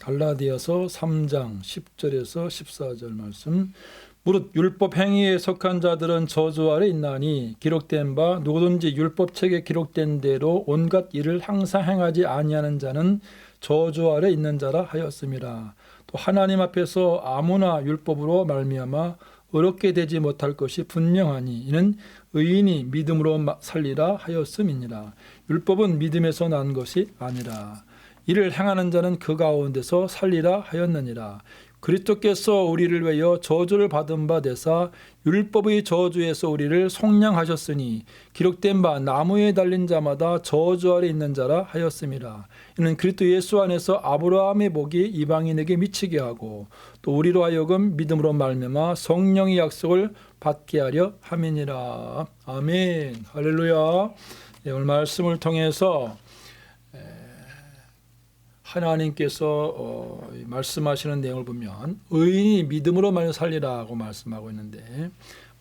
갈라디아서 3장 10절에서 14절 말씀. 무릇 율법 행위에 속한 자들은 저주 아래 있나니 기록된 바 누구든지 율법책에 기록된 대로 온갖 일을 항상 행하지 아니하는 자는 저주 아래 있는 자라 하였음이라. 또 하나님 앞에서 아무나 율법으로 말미암아 어렵게 되지 못할 것이 분명하니 이는 의인이 믿음으로 살리라 하였음이니라. 율법은 믿음에서 난 것이 아니라 이를 행하는 자는 그 가운데서 살리라 하였느니라. 그리스도께서 우리를 위하여 저주를 받은 바 되사 율법의 저주에서 우리를 속량하셨으니 기록된 바 나무에 달린 자마다 저주 아래 있는 자라 하였음이라. 이는 그리스도 예수 안에서 아브라함의 복이 이방인에게 미치게 하고 또 우리로 하여금 믿음으로 말미암아 성령의 약속을 받게 하려 함이니라. 아멘. 할렐루야. 네, 오늘 말씀을 통해서 하나님께서 말씀하시는 내용을 보면 의인이 믿음으로 말미암아 살리라고 말씀하고 있는데,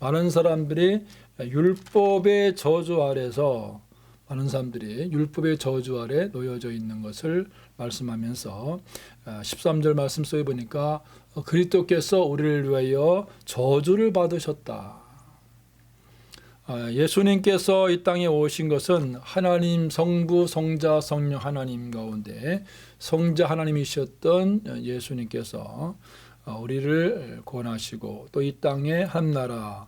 많은 사람들이 율법의 저주 아래서 많은 사람들이 율법의 저주 아래 놓여져 있는 것을 말씀하면서 13절 말씀 속에 보니까 그리스도께서 우리를 위하여 저주를 받으셨다. 예수님께서 이 땅에 오신 것은 하나님 성부, 성자, 성령 하나님 가운데 성자 하나님이셨던 예수님께서 우리를 구원하시고 또 이 땅에 한 나라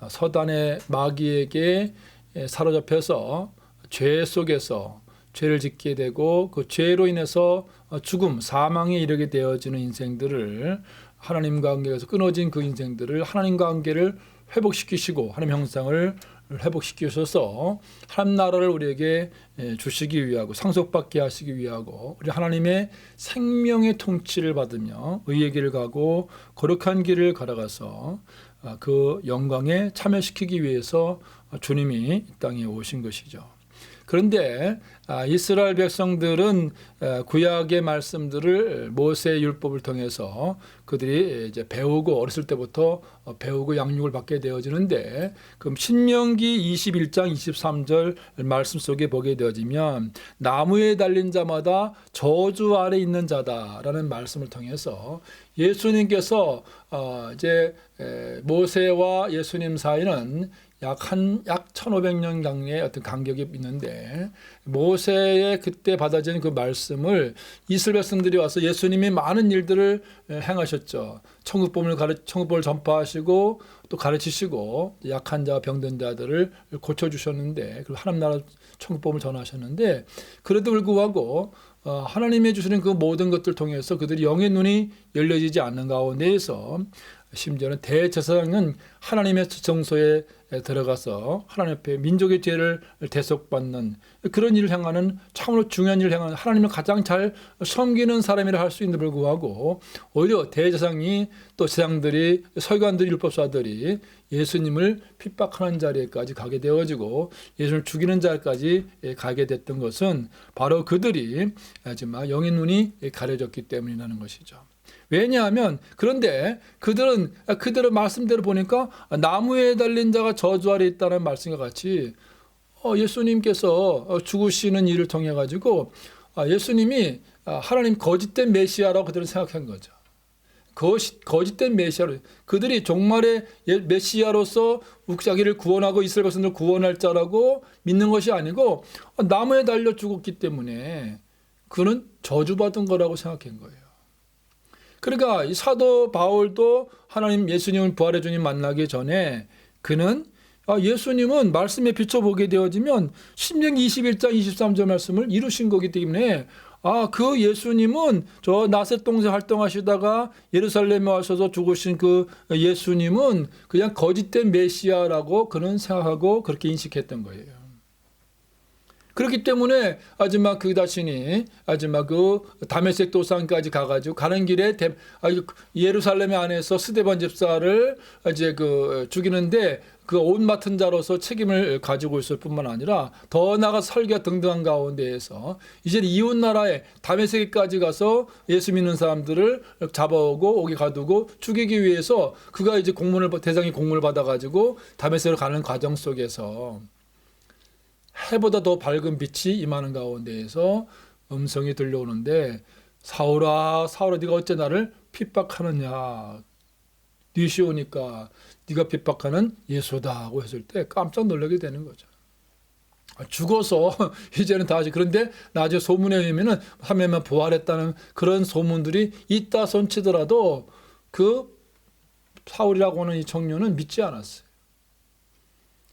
서단의 마귀에게 사로잡혀서 죄 속에서 죄를 짓게 되고 그 죄로 인해서 죽음, 사망에 이르게 되어지는 인생들을, 하나님과 관계에서 끊어진 그 인생들을 하나님과 관계를 회복시키시고 하나님 형상을 회복시키셔서 하나님 나라를 우리에게 주시기 위하고 상속받게 하시기 위하고 우리 하나님의 생명의 통치를 받으며 의의 길을 가고 거룩한 길을 걸어가서 그 영광에 참여시키기 위해서 주님이 이 땅에 오신 것이죠. 그런데 이스라엘 백성들은 구약의 말씀들을 모세의 율법을 통해서 그들이 이제 배우고 어렸을 때부터 배우고 양육을 받게 되어지는데, 그럼 신명기 21장 23절 말씀 속에 보게 되어지면 나무에 달린 자마다 저주 아래 있는 자다라는 말씀을 통해서 예수님께서 이제 모세와 예수님 사이는 약 1500년 강의 어떤 간격이 있는데, 모세의 그때 받아진 그 말씀을 이스라엘 백성들이 와서 예수님이 많은 일들을 행하셨죠. 천국복음을 전파하시고 또 가르치시고 약한 자와 병든 자들을 고쳐주셨는데, 그리고 하나님 나라 천국복음을 전하셨는데, 그래도 불구하고 하나님이 주시는 그 모든 것들 통해서 그들이 영의 눈이 열려지지 않는 가운데에서 심지어는 대제사장은 하나님의 정소에 들어가서 하나님 앞에 민족의 죄를 대속받는 그런 일을 행하는, 참으로 중요한 일을 행하는, 하나님을 가장 잘 섬기는 사람이라 할 수 있는데 불구하고 오히려 대제사장이 또 제사장들이, 서기관들이, 율법사들이 예수님을 핍박하는 자리에까지 가게 되어지고 예수님을 죽이는 자리까지 가게 됐던 것은 바로 그들이 마지막 영의 눈이 가려졌기 때문이라는 것이죠. 왜냐하면, 그런데 그들은 그들의 말씀대로 보니까 나무에 달린 자가 저주 아래 있다는 말씀과 같이 예수님께서 죽으시는 일을 통해 가지고 예수님이 하나님 거짓된 메시아라고 그들은 생각한 거죠. 거짓된 메시아로, 그들이 종말의 메시아로서 자기를 구원하고 이스라엘 백성들을 구원할 자라고 믿는 것이 아니고 나무에 달려 죽었기 때문에 그는 저주받은 거라고 생각한 거예요. 그러니까 이 사도 바울도 하나님 예수님을 부활의 주님 만나기 전에 그는 예수님은 말씀에 비춰보게 되어지면 신명기 21장 23절 말씀을 이루신 거기 때문에 그 예수님은 저 나셋 동생 활동하시다가 예루살렘에 와셔서 죽으신 그 예수님은 그냥 거짓된 메시아라고 그는 생각하고 그렇게 인식했던 거예요. 그렇기 때문에 마지막 그 자신이 마지막 그 다메섹 도상까지 가가지고 가는 길에 예루살렘 안에서 스데반 집사를 이제 죽이는데 그 옷 맡은 자로서 책임을 가지고 있을 뿐만 아니라 더 나아가 설교 등등한 가운데에서 이제 이웃 나라에 다메섹까지 가서 예수 믿는 사람들을 잡아오고 오게 가두고 죽이기 위해서 그가 이제 대장이 공문을 받아가지고 다메섹으로 가는 과정 속에서 해보다 더 밝은 빛이 임하는 가운데에서 음성이 들려오는데 사울아 사울아 네가 어째 나를 핍박하느냐. 뉘시 오니까 네가 핍박하는 예수다 하고 했을 때 깜짝 놀라게 되는 거죠. 죽어서 이제는 다 하지. 그런데 나중에 소문에 의하면은 3일만 부활했다는 그런 소문들이 있다 손치더라도 그 사울이라고 하는 이 청년은 믿지 않았어요.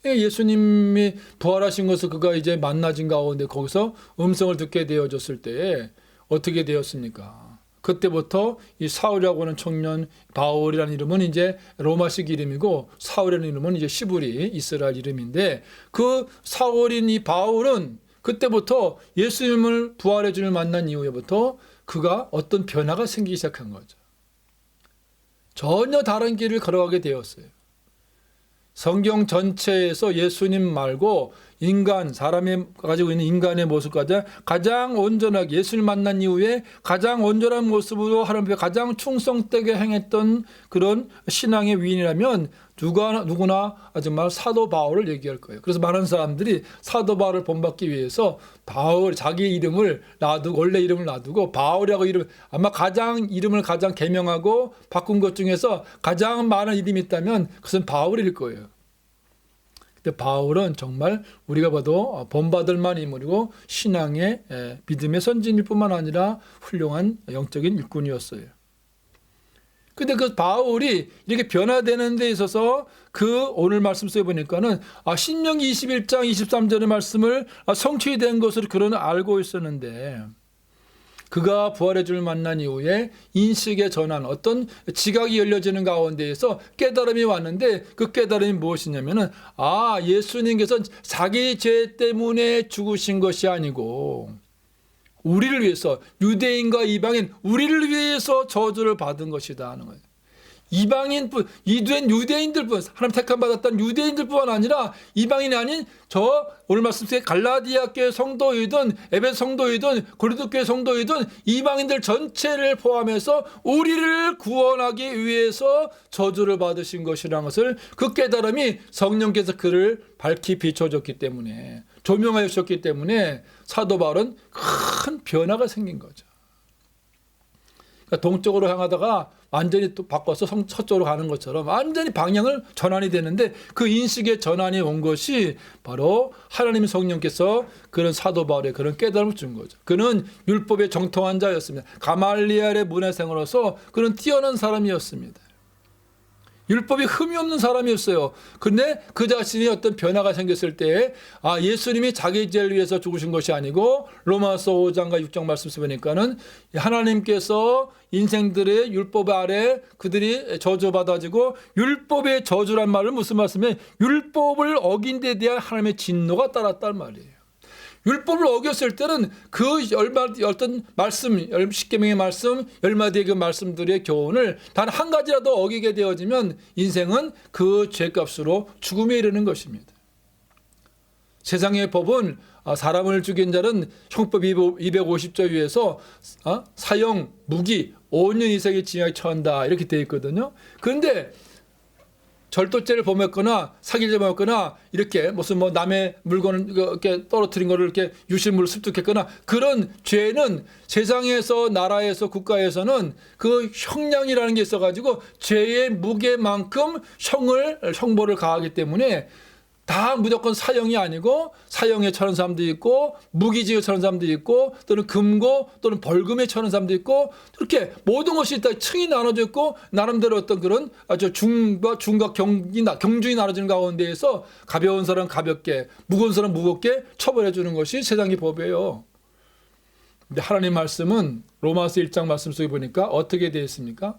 예수님이 부활하신 것을 그가 이제 만나진 가운데 거기서 음성을 듣게 되어졌을 때 어떻게 되었습니까? 그때부터 이 사울이라고 하는 청년, 바울이라는 이름은 이제 로마식 이름이고 사울이라는 이름은 이제 시브리 이스라엘 이름인데, 그 사울인 이 바울은 그때부터 예수님을 부활의 주를 만난 이후부터 그가 어떤 변화가 생기기 시작한 거죠. 전혀 다른 길을 걸어가게 되었어요. 성경 전체에서 예수님 말고 인간, 사람이 가지고 있는 인간의 모습까지 가장 온전하게 예수를 만난 이후에 가장 온전한 모습으로 하나님 앞에 가장 충성되게 행했던 그런 신앙의 위인이라면 누구나 정말 사도 바울을 얘기할 거예요. 그래서 많은 사람들이 사도 바울을 본받기 위해서 바울, 자기 이름을 놔두고, 원래 이름을 놔두고 바울이라고 이름, 아마 이름을 가장 개명하고 바꾼 것 중에서 가장 많은 이름이 있다면 그것은 바울일 거예요. 근데 바울은 정말 우리가 봐도 본받을 만한 인물이고 신앙의 믿음의 선진일 뿐만 아니라 훌륭한 영적인 일꾼이었어요. 근데 그 바울이 이렇게 변화되는 데 있어서 그 오늘 말씀 속에 보니까는 신명기 21장 23절의 말씀을 성취된 것으로 그는 알고 있었는데, 그가 부활의 주를 만난 이후에 인식의 전환, 어떤 지각이 열려지는 가운데에서 깨달음이 왔는데, 그 깨달음이 무엇이냐면은 예수님께서 자기 죄 때문에 죽으신 것이 아니고 우리를 위해서, 유대인과 이방인 우리를 위해서 저주를 받은 것이다 하는 거예요. 이방인뿐, 유대인들뿐, 하나님 택함 받았던 유대인들뿐만 아니라 이방인이 아닌 오늘 말씀 속에 갈라디아 교회 성도이든 에베소 성도이든 고린도 교회 성도이든 이방인들 전체를 포함해서 우리를 구원하기 위해서 저주를 받으신 것이라는 것을, 그 깨달음이 성령께서 그를 밝히 비춰줬기 때문에, 조명하여 주셨기 때문에 사도 바울은 큰 변화가 생긴 거죠. 그러니까 동쪽으로 향하다가 완전히 또 바꿔서 서쪽으로 가는 것처럼 완전히 방향을 전환이 되는데, 그 인식의 전환이 온 것이 바로 하나님의 성령께서 그런 사도 바울에 그런 깨달음을 준 거죠. 그는 율법에 정통한 자였습니다. 가말리엘의 문화생으로서 그는 뛰어난 사람이었습니다. 율법이 흠이 없는 사람이었어요. 그런데 그 자신이 어떤 변화가 생겼을 때 예수님이 자기 죄를 위해서 죽으신 것이 아니고, 로마서 5장과 6장 말씀 보니까는 하나님께서 인생들의 율법 아래 그들이 저주받아지고, 율법의 저주란 말은 무슨 말씀이에요? 율법을 어긴 데 대한 하나님의 진노가 따랐단 말이에요. 율법을 어겼을 때는 그 어떤 말씀, 10계명의 말씀, 10마디의 그 말씀들의 교훈을 단 한 가지라도 어기게 되어지면 인생은 그 죄값으로 죽음에 이르는 것입니다. 세상의 법은 사람을 죽인 자는 형법 250조 위에서 사형, 무기, 5년 이상의 징역에 처한다 이렇게 되어 있거든요. 그런데 절도죄를 범했거나 사기죄를 범했거나 이렇게 무슨 남의 물건을 이렇게 떨어뜨린 거를 이렇게 유실물을 습득했거나 그런 죄는 세상에서, 나라에서, 국가에서는 그 형량이라는 게 있어가지고 죄의 무게만큼 형벌을 가하기 때문에 다 무조건 사형이 아니고 사형에 처하는 사람도 있고, 무기징역에 처하는 사람도 있고, 또는 금고 또는 벌금에 처하는 사람도 있고, 이렇게 모든 것이 다 층이 나눠져 있고, 나름대로 어떤 그런 아주 중과 경중이 나눠지는 가운데에서 가벼운 사람 가볍게, 무거운 사람 무겁게 처벌해 주는 것이 세상의 법이에요. 근데 하나님 말씀은 로마서 1장 말씀 속에 보니까 어떻게 되어 있습니까?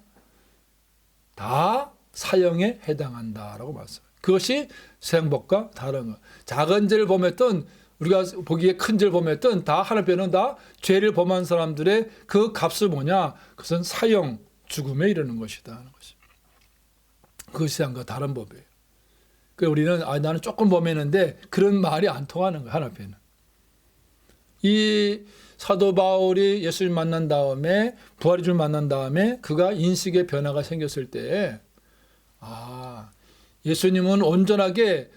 다 사형에 해당한다라고 말씀. 그것이 세상 법과 다른 것. 작은 죄를 범했던, 우리가 보기에 큰 죄를 범했던 다 하나님께는 다 죄를 범한 사람들의 그 값은 뭐냐? 그것은 사형, 죽음에 이르는 것이다 하는 것입니다. 그것이 세상과 다른 법이에요. 그래서 우리는 나는 조금 범했는데 그런 말이 안 통하는 거예요. 하나님께는. 이 사도 바울이 예수를 만난 다음에, 부활의 주를 만난 다음에 그가 인식의 변화가 생겼을 때 예수님은 온전하게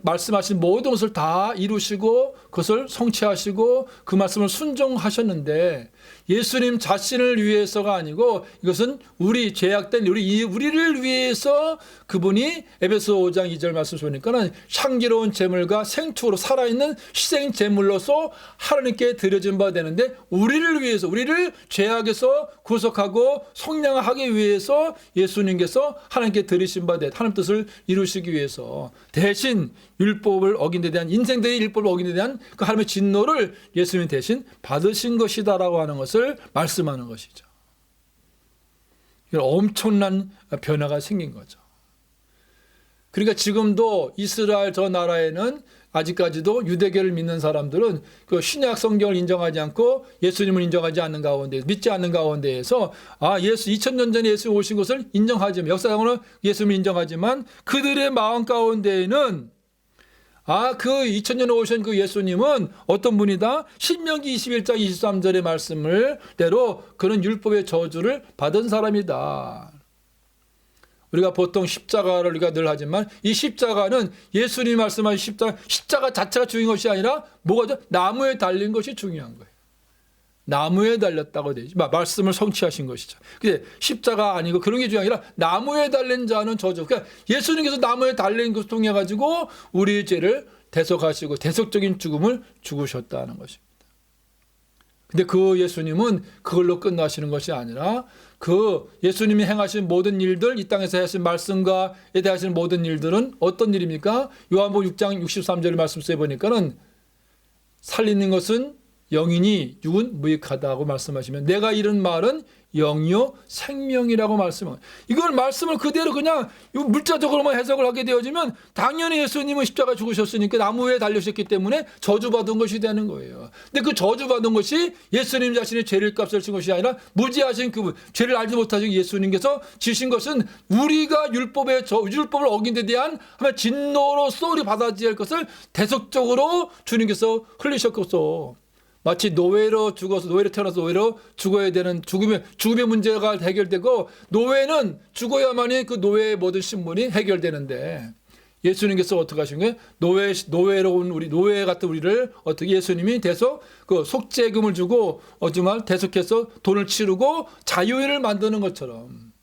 말씀하신 모든 것을 다 이루시고 그것을 성취하시고 그 말씀을 순종하셨는데, 예수님 자신을 위해서가 아니고 이것은 우리 죄악된 우리를 위해서 그분이 에베소 5장 2절 말씀 보니까는 향기로운 제물과 생축으로 살아있는 희생 제물로서 하나님께 드려진 바 되는데 우리를 위해서 우리를 죄악에서 구속하고 속량하기 위해서 예수님께서 하나님께 드리신 바 되 하나님 뜻을 이루시기 위해서 대신 율법을 어긴 데 대한 인생들의 율법을 어긴 데 대한 그 하나님의 진노를 예수님 대신 받으신 것이다라고 하는 것을 말씀하는 것이죠. 엄청난 변화가 생긴 거죠. 그러니까 지금도 이스라엘 저 나라에는 아직까지도 유대교를 믿는 사람들은 그 신약 성경을 인정하지 않고 예수님을 인정하지 않는 가운데 믿지 않는 가운데에서 예수 2000년 전에 예수 오신 것을 인정하지만 역사상으로 예수님을 인정하지만 그들의 마음 가운데에는 그 2000년에 오신 그 예수님은 어떤 분이다? 신명기 21장 23절의 말씀을 대로 그는 율법의 저주를 받은 사람이다. 우리가 보통 십자가를 우리가 늘 하지만 이 십자가는 예수님이 말씀하신 십자가 자체가 중요한 것이 아니라 뭐가죠? 나무에 달린 것이 중요한 거예요. 나무에 달렸다고 되지. 말씀을 성취하신 것이죠. 근데 십자가 아니고 그런 게 중요한 게 아니라 나무에 달린 자는 저주. 그러니까 예수님께서 나무에 달린 것을 통해 가지고 우리의 죄를 대속하시고 대속적인 죽음을 죽으셨다는 것입니다. 근데 그 예수님은 그걸로 끝나시는 것이 아니라 그 예수님이 행하신 모든 일들, 이 땅에서 하신 말씀과 대하신 모든 일들은 어떤 일입니까? 요한복음 6장 63절의 말씀 써 보니까는 살리는 것은 영이니 육은 무익하다고 말씀하시면 내가 이른 말은 영이요 생명이라고 말씀을 이걸 말씀을 그대로 그냥 물자적으로만 해석을 하게 되어지면 당연히 예수님은 십자가 죽으셨으니까 나무에 달리셨기 때문에 저주받은 것이 되는 거예요. 근데 그 저주받은 것이 예수님 자신의 죄를 값을 친 것이 아니라 무지하신 그분 죄를 알지 못하신 예수님께서 지신 것은 우리가 율법을 어긴 데 대한 진노로서 우리 받아들여야 할 것을 대속적으로 주님께서 흘리셨겠소. 마치 노예로 태어나서 노예로 죽어야 되는 죽음의 문제가 해결되고 노예는 죽어야만이 그 노예의 모든 신분이 해결되는데 예수님께서 어떻게 하신 거예요? 노예로운 노예 같은 우리를 어떻게 예수님이 그 속죄금을 주고 정말 대속해서 돈을 치르고 자유인을 만드는 것처럼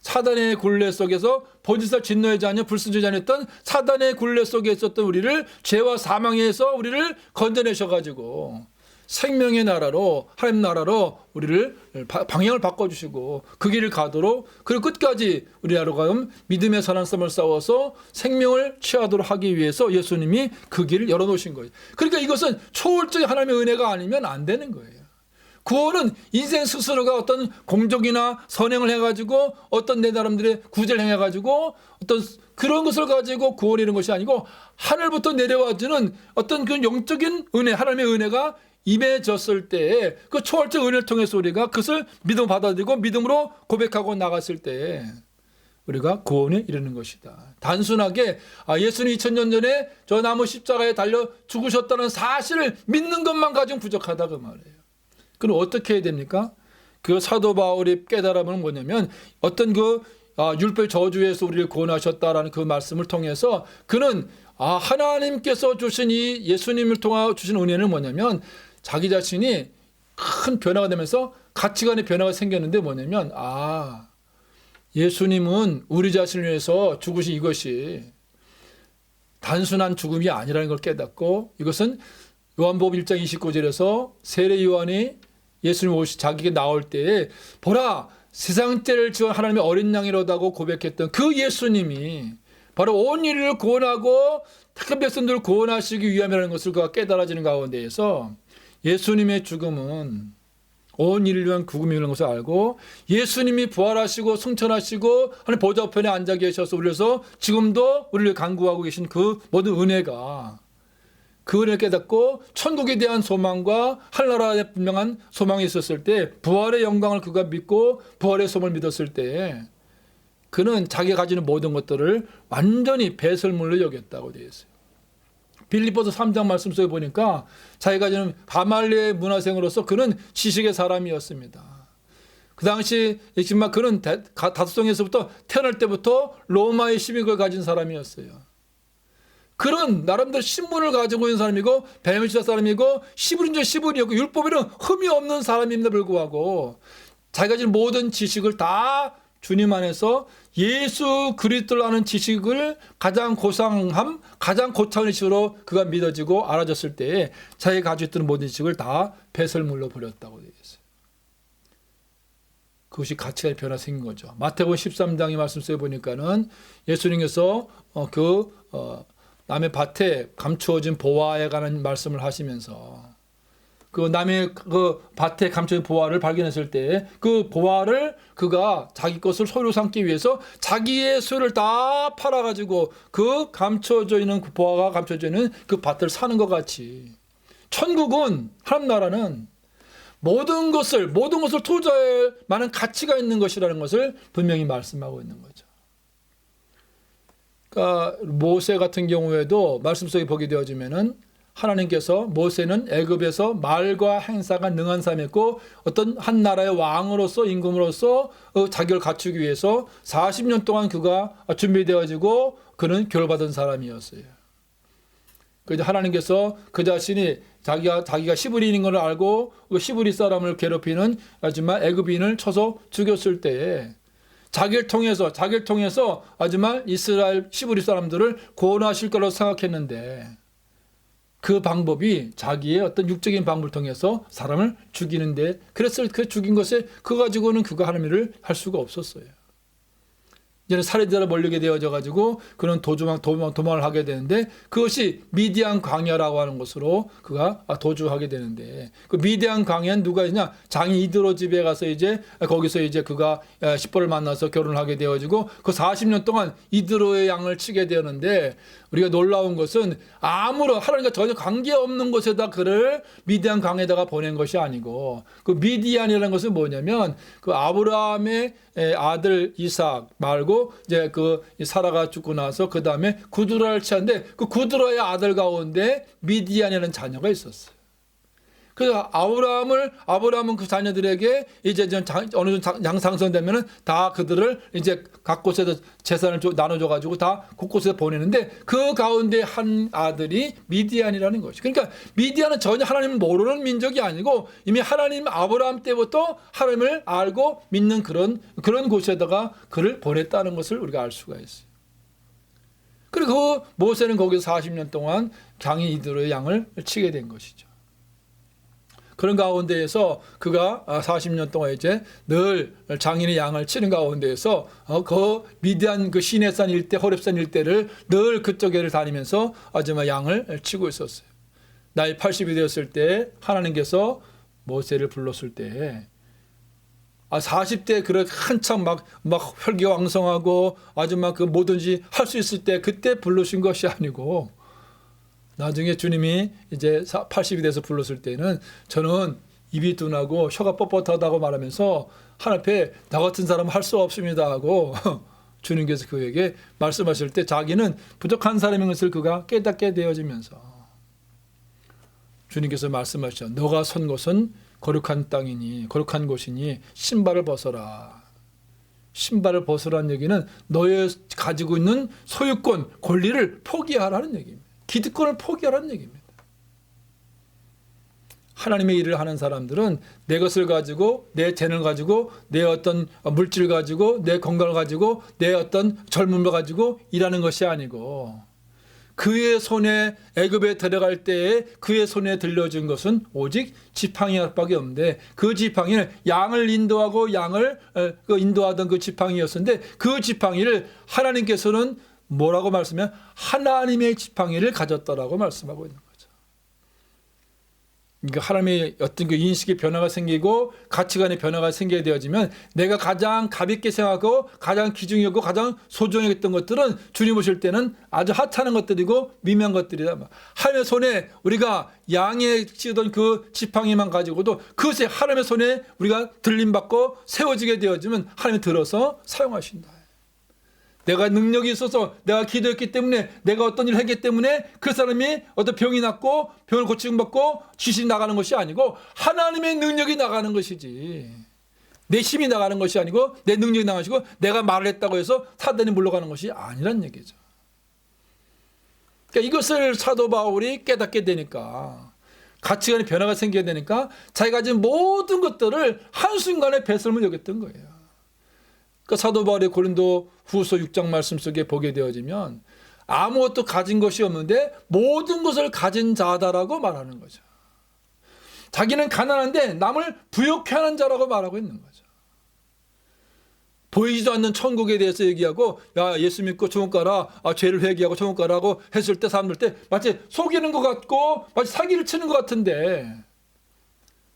사단의 굴레 속에서 본질상 진노의 자녀 불순종의 자녀였던 사단의 굴레 속에 있었던 우리를 죄와 사망에서 우리를 건져내셔가지고 생명의 나라로 하나님 나라로 우리를 방향을 바꿔주시고 그 길을 가도록 그리고 끝까지 우리 하여금 믿음의 선한 싸움을 싸워서 생명을 취하도록 하기 위해서 예수님이 그 길을 열어놓으신 거예요. 그러니까 이것은 초월적인 하나님의 은혜가 아니면 안 되는 거예요. 구원은 인생 스스로가 어떤 공적이나 선행을 해가지고 어떤 내 나름대로의 구제를 해가지고 어떤 그런 것을 가지고 구원이 이런 것이 아니고 하늘부터 내려와주는 어떤 그 영적인 은혜, 하나님의 은혜가 임해졌을 때에 그 초월적 은혜를 통해서 우리가 그것을 믿음 받아들이고 믿음으로 고백하고 나갔을 때 우리가 구원에 이르는 것이다. 단순하게 예수님 2000년 전에 저 나무 십자가에 달려 죽으셨다는 사실을 믿는 것만 가지고 부족하다 그 말이에요. 그럼 어떻게 해야 됩니까? 그 사도 바울이 깨달음은 뭐냐면 어떤 율법 저주에서 우리를 구원하셨다라는 그 말씀을 통해서 그는 하나님께서 주신 이 예수님을 통해 주신 은혜는 뭐냐면 자기 자신이 큰 변화가 되면서 가치관의 변화가 생겼는데 뭐냐면 예수님은 우리 자신을 위해서 죽으신 이것이 단순한 죽음이 아니라는 걸 깨닫고 이것은 요한복음 1장 29절에서 세례 요한이 예수님 자기에게 나올 때에 보라 세상 죄를 지은 하나님의 어린 양이로다고 고백했던 그 예수님이 바로 온 인류를 구원하고 택한 백성들을 구원하시기 위함이라는 것을 그가 깨달아지는 가운데에서 예수님의 죽음은 온 인류한 구금이라는 것을 알고 예수님이 부활하시고 승천하시고 하나님 보좌 우편에 앉아 계셔서 우리에서 지금도 우리를 간구하고 계신 그 모든 은혜가 그 은혜를 깨닫고 천국에 대한 소망과 하늘나라에 분명한 소망이 있었을 때 부활의 영광을 그가 믿고 부활의 소망을 믿었을 때 그는 자기가 가지는 모든 것들을 완전히 배설물로 여겼다고 되어 있어요. 빌립보서 3장 말씀 속에 보니까 자기가 가지는 가말리의 문화생으로서 그는 지식의 사람이었습니다. 그 당시 정말 그는 다소성에서부터 태어날 때부터 로마의 시민권을 가진 사람이었어요. 그런 나름대로 신분을 가지고 있는 사람이고 뱀을치다 사람이고 시부린줄 시부리였고 율법에는 흠이 없는 사람임에도 불구하고 자기가 가진 모든 지식을 다 주님 안에서 예수 그리스도를 아는 지식을 가장 고상함, 가장 고차원의 지식으로 그가 믿어지고 알아졌을 때에 자기가 가지고 있던 모든 지식을 다 배설물로 버렸다고 되어 있어요. 그것이 가치가 변화 생긴 거죠. 마태복음 13장의 말씀 써 보니까는 예수님께서 남의 밭에 감추어진 보화에 관한 말씀을 하시면서 그 남의 그 밭에 감춰진 보화를 발견했을 때 그 보화를 그가 자기 것을 소유로 삼기 위해서 자기의 소유를 다 팔아가지고 그 감춰져 있는 그 보화가 감춰져 있는 그 밭을 사는 것 같이 천국은 하나님 나라는 모든 것을 투자할 만한 가치가 있는 것이라는 것을 분명히 말씀하고 있는 거죠. 그러니까 모세 같은 경우에도 말씀 속에 보게 되어지면은 하나님께서 모세는 애굽에서 말과 행사가 능한 사람이었고 어떤 한 나라의 왕으로서 임금으로서 자격을 갖추기 위해서 40년 동안 그가 준비되어지고 그는 교육받은 사람이었어요. 그래서 하나님께서 그 자신이 자기가 시브리인 걸 알고 그 시브리 사람을 괴롭히는 하지만 애굽인을 쳐서 죽였을 때에 자기를 통해서 하지만 이스라엘 시브리 사람들을 구원하실 거라고 생각했는데 그 방법이 자기의 어떤 육적인 방법을 통해서 사람을 죽이는데 그래서 그 죽인 것에 그거 가지고는 그가 하나님 일을 할 수가 없었어요. 이제는 살인자로 몰리게 되어져 가지고 그는 도망을 하게 되는데 그것이 미디안 광야라고 하는 곳으로 그가 도주하게 되는데 그 미디안 광야는 누가 있냐? 장이 이드로 집에 가서 거기서 그가 십보를 만나서 결혼을 하게 되어지고 그 40년 동안 이드로의 양을 치게 되었는데 우리가 놀라운 것은 아무런 하나님과 전혀 관계없는 곳에다 그를 미디안 광야에다가 보낸 것이 아니고 그 미디안이라는 것은 뭐냐면 그 아브라함의 아들 이삭 말고 이제 그 사라가 죽고 나서 그 다음에 구드라를 취한데 그 구드라의 아들 가운데 미디안이라는 자녀가 있었어요. 그래서 아브라함은 그 자녀들에게 이제 어느 정도 양상선되면은 다 그들을 이제 각 곳에서 재산을 나눠줘가지고 다 곳곳에 보내는데 그 가운데 한 아들이 미디안이라는 것이. 그러니까 미디안은 전혀 하나님을 모르는 민족이 아니고 이미 하나님 아브라함 때부터 하나님을 알고 믿는 그런 곳에다가 그를 보냈다는 것을 우리가 알 수가 있어요. 그리고 모세는 거기서 40년 동안 장이 이드로의 양을 치게 된 것이죠. 그런 가운데에서 그가 40년 동안 이제 늘 장인의 양을 치는 가운데에서 그 미디안 그 시내산 일대, 호렙산 일대를 늘 그쪽에를 다니면서 아줌마 양을 치고 있었어요. 나이 80이 되었을 때 하나님께서 모세를 불렀을 때 40대 그렇게 한참 막 혈기왕성하고 아주 막 그 뭐든지 할 수 있을 때 그때 부르신 것이 아니고 나중에 주님이 이제 80이 돼서 불렀을 때는 저는 입이 둔하고 혀가 뻣뻣하다고 말하면서 하나님 앞에 나 같은 사람은 할 수 없습니다 하고 주님께서 그에게 말씀하실 때 자기는 부족한 사람인 것을 그가 깨닫게 되어지면서 주님께서 말씀하시죠. 너가 선 곳은 거룩한 땅이니 거룩한 곳이니 신발을 벗어라. 신발을 벗으라는 얘기는 너의 가지고 있는 소유권, 권리를 포기하라는 얘기입니다. 기득권을 포기하라는 얘기입니다. 하나님의 일을 하는 사람들은 내 것을 가지고 내 재능을 가지고 내 어떤 물질을 가지고 내 건강을 가지고 내 어떤 젊음을 가지고 일하는 것이 아니고 그의 손에 애굽에 들어갈 때에 그의 손에 들려준 것은 오직 지팡이 하나밖에 없는데 그 지팡이는 양을 인도하고 양을 인도하던 그 지팡이였는데 그 지팡이를 하나님께서는 뭐라고 말씀하면 하나님의 지팡이를 가졌다라고 말씀하고 있는 거죠. 그러니까 하나님의 어떤 그 인식의 변화가 생기고 가치관의 변화가 생기게 되어지면 내가 가장 가볍게 생각하고 가장 기중이 없고 가장 소중히 했던 것들은 주님 오실 때는 아주 하찮은 것들이고 미미한 것들이다. 하나님의 손에 우리가 양에 씌우던 그 지팡이만 가지고도 그것이 하나님의 손에 우리가 들림받고 세워지게 되어지면 하나님이 들어서 사용하신다. 내가 능력이 있어서 내가 기도했기 때문에 내가 어떤 일을 했기 때문에 그 사람이 어떤 병이 낫고 병을 고치고 받고 귀신이 나가는 것이 아니고 하나님의 능력이 나가는 것이지 내 힘이 나가는 것이 아니고 내 능력이 나가시고 내가 말을 했다고 해서 사단이 물러가는 것이 아니란 얘기죠. 그러니까 이것을 사도 바울이 깨닫게 되니까, 가치관의 변화가 생겨야 되니까 자기가 가진 모든 것들을 한순간에 배설물 여겼던 거예요. 그러니까 사도 바울의 고린도 후서 6장 말씀 속에 보게 되어지면 아무것도 가진 것이 없는데 모든 것을 가진 자다라고 말하는 거죠. 자기는 가난한데 남을 부욕해 하는 자라고 말하고 있는 거죠. 보이지도 않는 천국에 대해서 얘기하고, 야, 예수 믿고 천국 가라, 죄를 회개하고 천국 가라고 했을 때 사람들 때 마치 속이는 것 같고 마치 사기를 치는 것 같은데,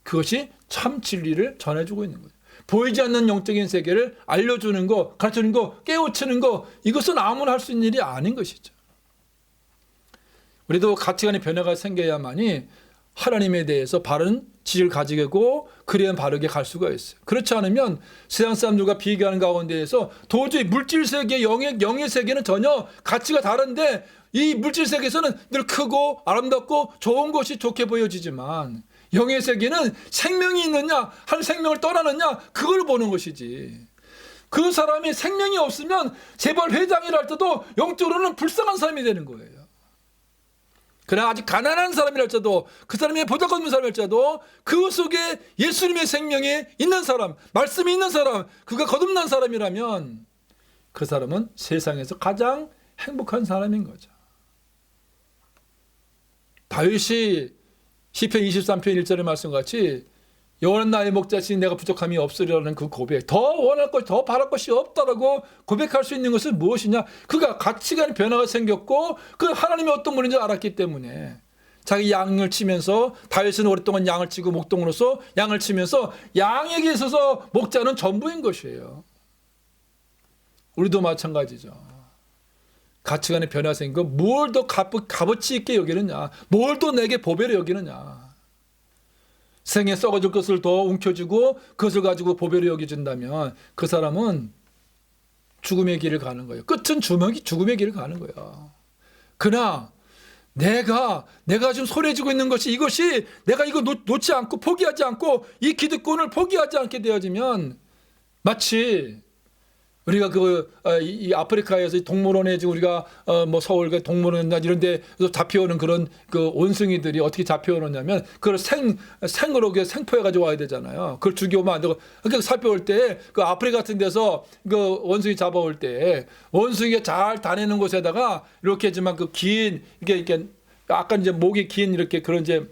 그것이 참 진리를 전해주고 있는 거죠. 보이지 않는 영적인 세계를 알려주는 거, 가르쳐주는 거, 깨우치는 거, 이것은 아무나 할 수 있는 일이 아닌 것이죠. 우리도 가치관의 변화가 생겨야만이 하나님에 대해서 바른 지식을 가지고 그래야 바르게 갈 수가 있어요. 그렇지 않으면 세상 사람들과 비교하는 가운데에서 도저히 물질 세계, 영의 세계는 전혀 가치가 다른데, 이 물질 세계에서는 늘 크고 아름답고 좋은 것이 좋게 보여지지만 영의 세계는 생명이 있느냐, 한 생명을 떠나느냐, 그걸 보는 것이지. 그 사람이 생명이 없으면 재벌 회장이라 할 때도 영적으로는 불쌍한 사람이 되는 거예요. 그러나 아직 가난한 사람이랄지라도, 그 사람이 보잘것없는 사람이랄지라도 그 속에 예수님의 생명이 있는 사람, 말씀이 있는 사람, 그가 거듭난 사람이라면 그 사람은 세상에서 가장 행복한 사람인 거죠. 다윗이 시편 23편 1절의 말씀같이 여호와는 나의 목자시니 내가 부족함이 없으리라는 그 고백, 더 원할 것, 더 바랄 것이 없다라고 고백할 수 있는 것은 무엇이냐? 그가 가치관의 변화가 생겼고 그 하나님이 어떤 분인지 알았기 때문에 자기 양을 치면서, 다윗은 오랫동안 양을 치고 목동으로서 양을 치면서 양에게 있어서 목자는 전부인 것이에요. 우리도 마찬가지죠. 가치관의 변화가 생기고 뭘 더 값어치 있게 여기느냐, 뭘 더 내게 보배로 여기느냐. 생에 썩어질 것을 더 움켜쥐고 그것을 가지고 보배로 여겨준다면 그 사람은 죽음의 길을 가는 거예요. 끝은 죽음의 길을 가는 거예요. 그러나 내가 지금 손에 쥐고 있는 것이, 이것이 내가 이거 놓지 않고 포기하지 않고 이 기득권을 포기하지 않게 되어지면, 마치 우리가 이 아프리카에서 동물원에 지금 우리가 뭐 서울 동물원이나 이런 데서 잡혀오는 그런 그 원숭이들이 어떻게 잡혀오느냐면, 그걸 생으로 생포해가지고 와야 되잖아요. 그걸 죽여오면 안 되고, 그러니까 살펴올 때 그 아프리카 같은 데서 그 원숭이 잡아올 때 원숭이가 잘 다니는 곳에다가 이렇게 하지만 그 긴, 이렇게 아까 이제 목이 긴 이렇게 그런 이제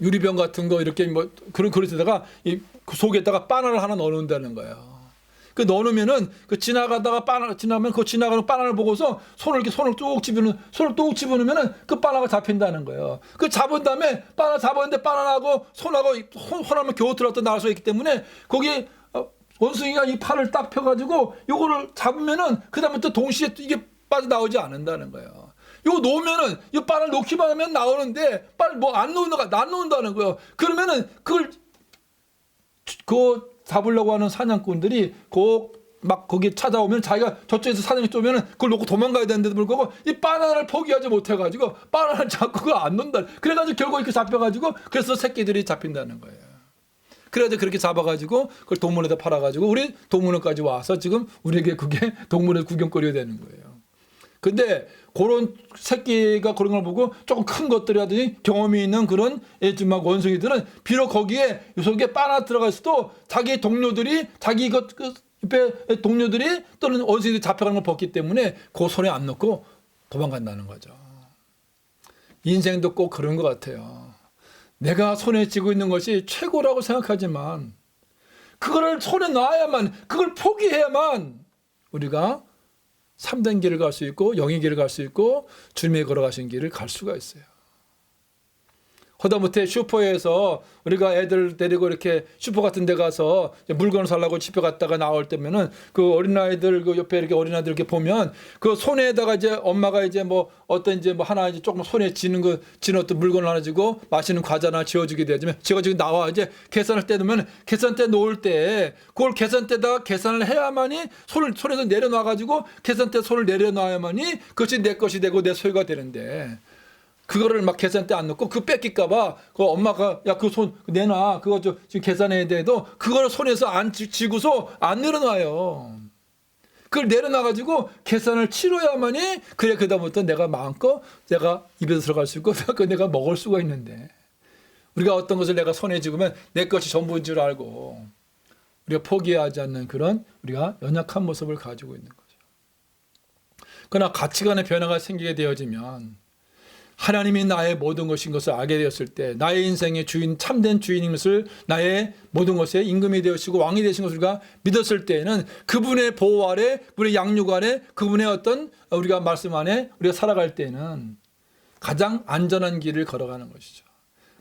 유리병 같은 거 이렇게 뭐 그런 그릇에다가 이 속에다가 바나나를 하나 넣어놓는다는 거예요. 그 넣어놓으면은 지나가면 그 지나가는 바나나를 보고서 손을 뚝 집어넣으면은 그 바나나가 잡힌다는 거예요. 그 잡은 다음에 바나나 잡았는데 바나나하고 손하면 겨우 들어갔다 나올 수 있기 때문에 거기 원숭이가 이 팔을 딱 펴가지고 요거를 잡으면은 그 다음에 또 동시에 이게 빠져나오지 않는다는 거예요. 요거 놓으면은 이 바나나 놓기만 하면 나오는데 뭐 안 놓는다는 거예요. 그러면은 그걸 잡으려고 하는 사냥꾼들이 막 거기 찾아오면 자기가 저쪽에서 사냥이 쏘면은 그걸 놓고 도망가야 되는데도 불구하고 이 바나나를 포기하지 못해가지고 바나나를 잡고 그걸 안 놓는다. 그래가지고 결국 이렇게 잡혀가지고 그래서 새끼들이 잡힌다는 거예요. 그래가지고 그렇게 잡아가지고 그걸 동물원에다 팔아가지고 우리 동물원까지 와서 지금 우리에게 그게 동물원 구경거리가 되는 거예요. 근데 그런 새끼가 그런 걸 보고 조금 큰 것들이라든지 경험이 있는 그런 막 원숭이들은 비록 거기에 속에 바나나 들어가 있어도 자기 동료들이 옆에 동료들이 또는 원숭이들이 잡혀가는 걸 봤기 때문에 그 손에 안 넣고 도망간다는 거죠. 인생도 꼭 그런 것 같아요. 내가 손에 쥐고 있는 것이 최고라고 생각하지만 그거를 손에 놔야만, 그걸 포기해야만 우리가 3단 길을 갈 수 있고 영의 길을 갈 수 있고 주님의 걸어가신 길을 갈 수가 있어요. 하다못해 슈퍼에서 우리가 애들 데리고 이렇게 슈퍼 같은 데 가서 물건을 사려고 집에 갔다가 나올 때면은 그 어린아이들 그 옆에 이렇게 어린아이들 이렇게 보면 그 손에다가 이제 엄마가 이제 뭐 어떤 이제 뭐 하나 이제 조금 손에 쥐는 어떤 물건을 하나 쥐고 맛있는 과자나 지어주게 되지만 지어주고 나와 이제 계산할 때 놓으면 계산대 놓을 때 그걸 계산대에다가 계산을 해야만이 손에서 내려놔 가지고 계산대 손을 내려놔야만이 그것이 내 것이 되고 내 소유가 되는데 그거를 막 계산대 안 넣고 그 뺏길까봐 그 엄마가 야 그 손 내놔 그거 지금 계산해야 돼도 그걸 손에서 안 쥐고서 안 내려놔요. 그걸 내려놔가지고 계산을 치러야만이 그래 그다음부터 내가 마음껏 내가 입에서 들어갈 수 있고 내가 먹을 수가 있는데 우리가 어떤 것을 내가 손에 쥐으면 내 것이 전부인 줄 알고 우리가 포기하지 않는 그런 우리가 연약한 모습을 가지고 있는 거죠. 그러나 가치관의 변화가 생기게 되어지면 하나님이 나의 모든 것인 것을 알게 되었을 때 나의 인생의 주인 참된 주인인 것을 나의 모든 것에 임금이 되시고 왕이 되신 것을 우리가 믿었을 때에는 그분의 보호 아래 그분의 양육 아래 그분의 어떤 우리가 말씀 안에 우리가 살아갈 때는 가장 안전한 길을 걸어가는 것이죠.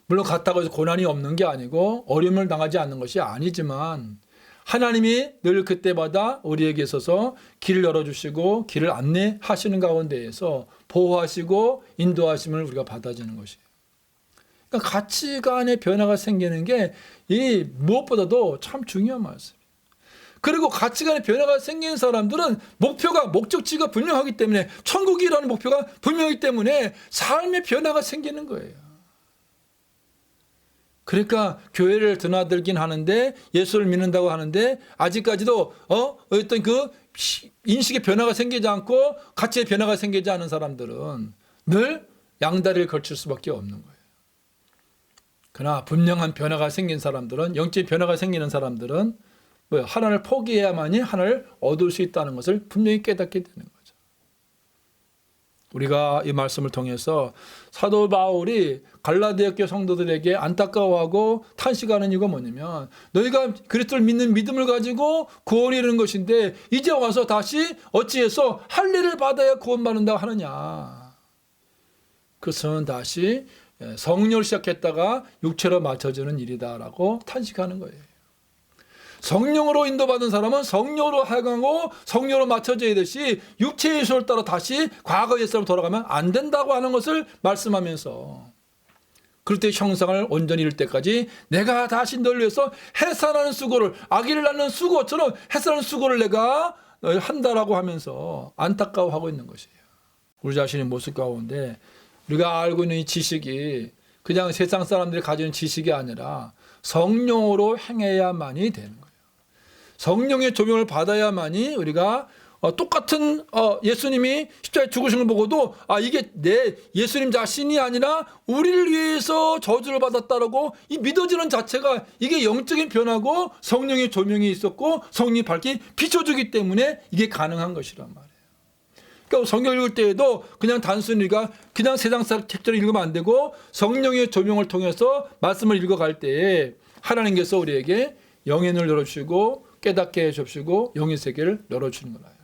물론 그렇다고 해서 고난이 없는 게 아니고 어려움을 당하지 않는 것이 아니지만 하나님이 늘 그때마다 우리에게 있어서 길을 열어주시고 길을 안내하시는 가운데에서 보호하시고 인도하심을 우리가 받아지는 것이에요. 그러니까 가치관의 변화가 생기는 게 이 무엇보다도 참 중요한 말씀이에요. 그리고 가치관의 변화가 생긴 사람들은 목적지가 분명하기 때문에 천국이라는 목표가 분명하기 때문에 삶의 변화가 생기는 거예요. 그러니까 교회를 드나들긴 하는데 예수를 믿는다고 하는데 아직까지도 어떤 그 인식의 변화가 생기지 않고 가치의 변화가 생기지 않은 사람들은 늘 양다리를 걸칠 수밖에 없는 거예요. 그러나 분명한 변화가 생긴 사람들은 영적인 변화가 생기는 사람들은 하나님을 포기해야만이 하나님을 얻을 수 있다는 것을 분명히 깨닫게 되는 거예요. 우리가 이 말씀을 통해서 사도 바울이 갈라디아 교회 성도들에게 안타까워하고 탄식하는 이유가 뭐냐면 너희가 그리스도를 믿는 믿음을 가지고 구원이 이르는 것인데 이제 와서 다시 어찌해서 할례를 받아야 구원받는다고 하느냐. 그것은 다시 성령을 시작했다가 육체로 맞춰지는 일이다라고 탄식하는 거예요. 성령으로 인도받은 사람은 성령으로 하여금하고 성령으로 맞춰져야 되듯이 육체의 소를 따라 다시 과거 옛사람으로 돌아가면 안 된다고 하는 것을 말씀하면서 그럴 때 형상을 온전히 이룰 때까지 내가 다시 너를 위해서 해산하는 수고를 아기를 낳는 수고처럼 해산하는 수고를 내가 한다라고 하면서 안타까워하고 있는 것이에요. 우리 자신의 모습 가운데 우리가 알고 있는 이 지식이 그냥 세상 사람들이 가지는 지식이 아니라 성령으로 행해야만이 되는 거예요. 성령의 조명을 받아야만이 우리가 똑같은 예수님이 십자가에 죽으신 걸 보고도 이게 내 예수님 자신이 아니라 우리를 위해서 저주를 받았다라고 이 믿어지는 자체가 이게 영적인 변화고 성령의 조명이 있었고 성령이 밝게 비춰주기 때문에 이게 가능한 것이란 말이에요. 그러니까 성경 읽을 때에도 그냥 단순히 우리가 그냥 세상 책들을 읽으면 안 되고 성령의 조명을 통해서 말씀을 읽어갈 때에 하나님께서 우리에게 영의 눈을 열어주시고 깨닫게 해주시고 영의 세계를 열어주는 거예요.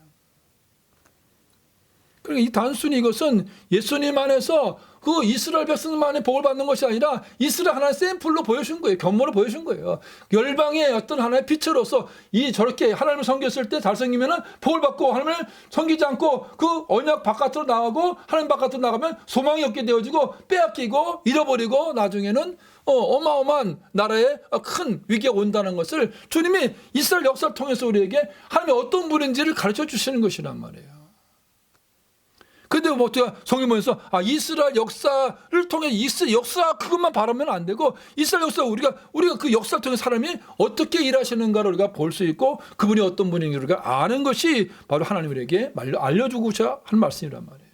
그러니까 이 단순히 이것은 예수님 안에서 그 이스라엘 백성만의 복을 받는 것이 아니라 이스라엘 하나의 샘플로 보여준 거예요. 견모로 보여준 거예요. 열방의 어떤 하나의 빛으로서 이 저렇게 하나님을 섬겼을 때 잘생기면은 복을 받고 하나님을 섬기지 않고 그 언약 바깥으로 나가고 하나님 바깥으로 나가면 소망이 없게 되어지고 빼앗기고 잃어버리고 나중에는 어마어마한 나라에 큰 위기가 온다는 것을 주님이 이스라엘 역사를 통해서 우리에게 하나님이 어떤 분인지를 가르쳐 주시는 것이란 말이에요. 근데 어떻게 성경 보면서 이스라엘 역사를 통해 이스라엘 역사 그것만 바라면 안 되고 이스라엘 역사 우리가 그 역사를 통해 사람이 어떻게 일하시는가를 우리가 볼 수 있고 그분이 어떤 분인지 우리가 아는 것이 바로 하나님 우리에게 알려주고자 한 말씀이란 말이에요.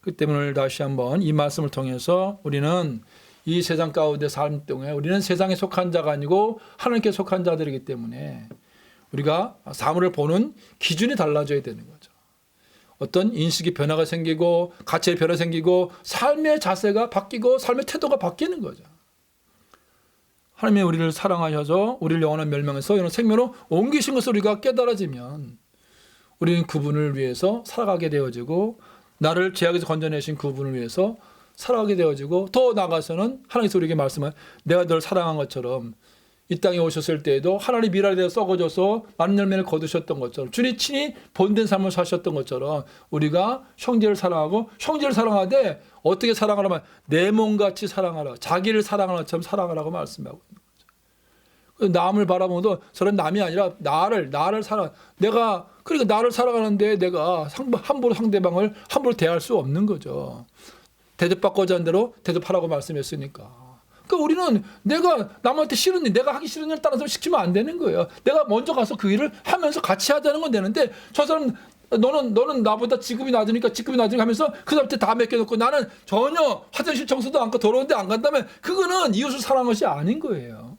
그 때문에 다시 한번 이 말씀을 통해서 우리는 이 세상 가운데 삶 동안에 우리는 세상에 속한 자가 아니고 하나님께 속한 자들이기 때문에 우리가 사물을 보는 기준이 달라져야 되는 거죠. 어떤 인식의 변화가 생기고 가치의 변화가 생기고 삶의 자세가 바뀌고 삶의 태도가 바뀌는 거죠. 하나님이 우리를 사랑하셔서 우리를 영원한 멸망에서 이런 생명으로 옮기신 것을 우리가 깨달아지면 우리는 그분을 위해서 살아가게 되어지고 나를 죄악에서 건져내신 그분을 위해서 살아가게 되어지고 더 나아가서는 하나님께서 우리에게 말씀한 내가 널 사랑한 것처럼 이 땅에 오셨을 때에도 하나님 미랄에 대해 썩어져서 많은 열매를 거두셨던 것처럼 주님 친히 본된 삶을 사셨던 것처럼 우리가 형제를 사랑하고 형제를 사랑하되 어떻게 사랑하라면 내 몸같이 사랑하라 자기를 사랑하는 것처럼 사랑하라고 말씀하고 있는 거죠. 남을 바라보면도 저런 남이 아니라 나를 사랑 내가 그러니까 나를 사랑하는데 내가 함부로 상대방을 함부로 대할 수 없는 거죠. 대접받고자 한 대로 대접하라고 말씀했으니까 그러니까 우리는 내가 남한테 싫은 일, 내가 하기 싫은 일 다른 사람 시키면 안 되는 거예요. 내가 먼저 가서 그 일을 하면서 같이 하자는 건 되는데, 저 사람 너는 나보다 직급이 낮으니까 하면서 그 사람한테 다 맡겨놓고 나는 전혀 화장실 청소도 않고 더러운데 안 간다면 그거는 이웃을 사랑한 것이 아닌 거예요.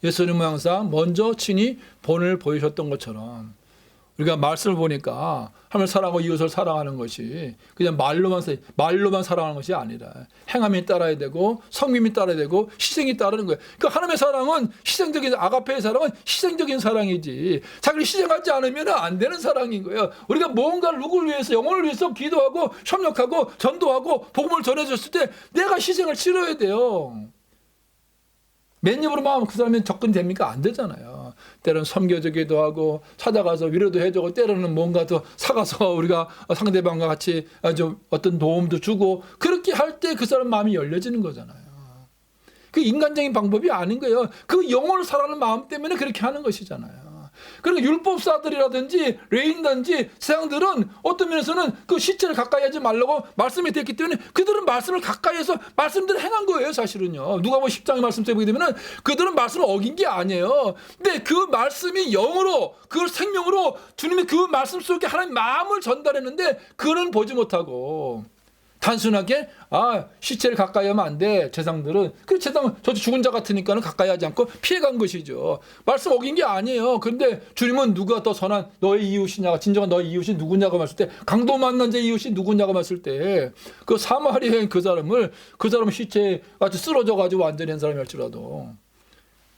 예수님은 항상 먼저 친히 본을 보이셨던 것처럼 우리가 말씀을 보니까 하나님을 사랑하고 이웃을 사랑하는 것이 그냥 말로만 사랑하는 것이 아니라 행함이 따라야 되고 성품이 따라야 되고 희생이 따르는 거예요. 그러니까 하나님의 사랑은 희생적인, 아가페의 사랑은 희생적인 사랑이지 자기를 희생하지 않으면 안 되는 사랑인 거예요. 우리가 뭔가를 누구를 위해서, 영혼을 위해서 기도하고 협력하고 전도하고 복음을 전해줬을 때 내가 희생을 치러야 돼요. 맨입으로만 하면 그 사람이 접근됩니까? 안 되잖아요. 때로는 섬겨주기도 하고 찾아가서 위로도 해주고 때로는 뭔가 더 사가서 우리가 상대방과 같이 좀 어떤 도움도 주고 그렇게 할 때 그 사람 마음이 열려지는 거잖아요. 그 인간적인 방법이 아닌 거예요. 그 영혼을 사랑하는 마음 때문에 그렇게 하는 것이잖아요. 그러니까 율법사들이라든지 레인단지 세상들은 어떤 면에서는 그 시체를 가까이 하지 말라고 말씀이 됐기 때문에 그들은 말씀을 가까이 해서 말씀대로 행한 거예요. 사실은요. 누가복음 10장의 말씀에 보게 되면 그들은 말씀을 어긴 게 아니에요. 근데 그 말씀이 영으로, 그 생명으로 주님이 그 말씀 속에 하나님 마음을 전달했는데 그는 보지 못하고 단순하게 시체를 가까이 하면 안 돼. 재상들은. 그 재상은 저 죽은 자 같으니까는 가까이 하지 않고 피해간 것이죠. 말씀 어긴 게 아니에요. 그런데 주님은 누가 더 선한 너의 이웃이냐, 진정한 너의 이웃이 누구냐고 말했을 때, 강도 만난 자의 이웃이 누구냐고 말했을 때, 그 사마리아인 그 사람은 시체에 아주 쓰러져가지고 완전히 한 사람이었지라도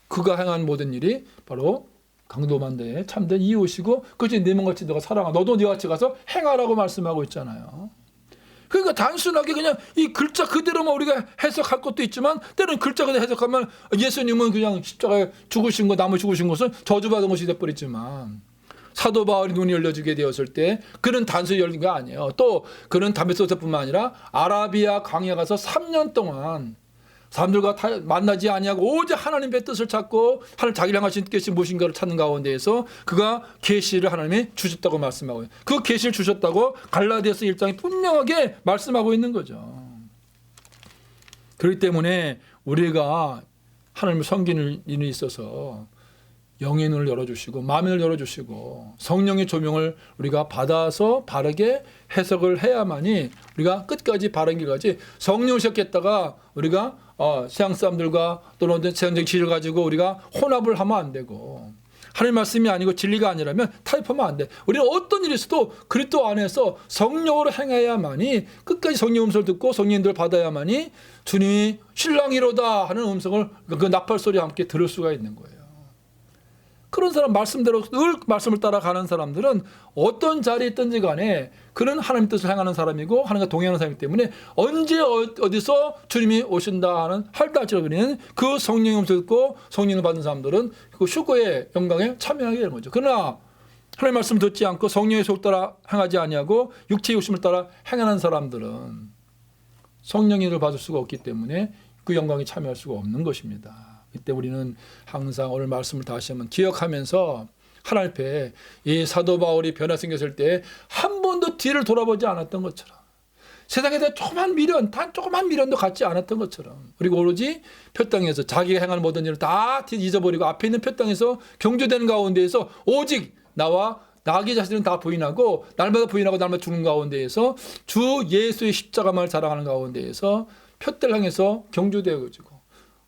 그가 행한 모든 일이 바로 강도만대의 참된 이웃이고, 그것이 네 몸같이 너가 사랑하. 너도 네 같이 가서 행하라고 말씀하고 있잖아요. 그러니까 단순하게 그냥 이 글자 그대로만 우리가 해석할 것도 있지만 때로는 글자 그대로 해석하면 예수님은 그냥 십자가에 죽으신 거, 나무 죽으신 것은 저주받은 것이 돼버리지만 사도 바울이 눈이 열려지게 되었을 때 그는 단순히 열린 게 아니에요. 또 그는 다메섹뿐만 아니라 아라비아 광야 가서 3년 동안 사람들과 만나지 아니하고 오직 하나님의 뜻을 찾고 하나님 자기를 향하신 뜻이 무엇인가를 찾는 가운데에서 그가 계시를 하나님이 주셨다고 말씀하고 그 계시를 주셨다고 갈라디아서 1장이 분명하게 말씀하고 있는 거죠. 그렇기 때문에 우리가 하나님을 섬기는 일에 있어서 영의 눈을 열어주시고 마음의 눈을 열어주시고 성령의 조명을 우리가 받아서 바르게 해석을 해야만이 우리가 끝까지 바른 길까지 성령 오셨겠다가 우리가 세상 사람들과 또는 세상적인 지혜를 가지고 우리가 혼합을 하면 안 되고 하나님 말씀이 아니고 진리가 아니라면 타협하면 안 돼. 우리는 어떤 일이 있어도 그리스도 안에서 성령으로 행해야만이 끝까지 성령 음성을 듣고 성령님들 받아야만이 주님이 신랑이로다 하는 음성을 그 나팔 소리와 함께 들을 수가 있는 거예요. 그런 사람 말씀대로 늘 말씀을 따라가는 사람들은 어떤 자리에 있든지 간에 그는 하나님 뜻을 행하는 사람이고 하나님과 동행하는 사람이기 때문에 언제 어디서 주님이 오신다 하는 할다치러버리는 그 성령의 음성을 듣고 성령을 받은 사람들은 그 휴거의 영광에 참여하게 되는 거죠. 그러나 하나님의 말씀 듣지 않고 성령의 소욕 따라 행하지 아니하고 육체의 욕심을 따라 행하는 사람들은 성령의 일을 받을 수가 없기 때문에 그 영광에 참여할 수가 없는 것입니다. 이때 우리는 항상 오늘 말씀을 다시 한번 기억하면서 하나님 앞에 이 사도 바울이 변화 생겼을 때 한 번도 뒤를 돌아보지 않았던 것처럼 세상에 대한 조그만 미련도 갖지 않았던 것처럼 그리고 오로지 푯당에서 자기가 행하는 모든 일을 다 잊어버리고 앞에 있는 푯당에서 경주되는 가운데에서 오직 나와 나기 자신은 다 부인하고 날마다 죽는 가운데에서 주 예수의 십자가만을 자랑하는 가운데에서 푯당을 향해서 경주되어지고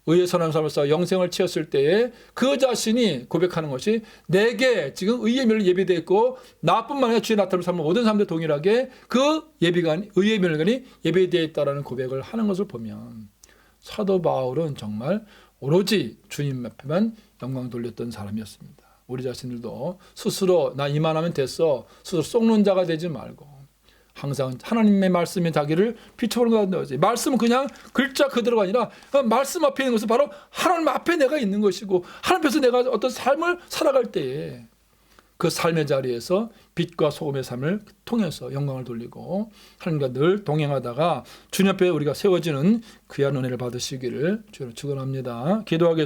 의의 선한 삶을 쌓아 영생을 채웠을 때에 그 자신이 고백하는 것이 내게 지금 의의 면을 예비되어 있고 나뿐만 아니라 주의 나타남을 삼는 모든 사람들 동일하게 그 의의 면이 예비되어 있다는 고백을 하는 것을 보면 사도 바울은 정말 오로지 주님 앞에만 영광 돌렸던 사람이었습니다. 우리 자신들도 스스로 나 이만하면 됐어 스스로 속는 자가 되지 말고 항상 하나님의 말씀에 자기를 비춰보는 거지. 말씀은 그냥 글자 그대로가 아니라 말씀 앞에 있는 것은 바로 하나님 앞에 내가 있는 것이고 하나님 앞에서 내가 어떤 삶을 살아갈 때에 그 삶의 자리에서 빛과 소금의 삶을 통해서 영광을 돌리고 하나님과 늘 동행하다가 주님 앞에 우리가 세워지는 귀한 은혜를 받으시기를 주로 축원합니다. 기도하겠습니다.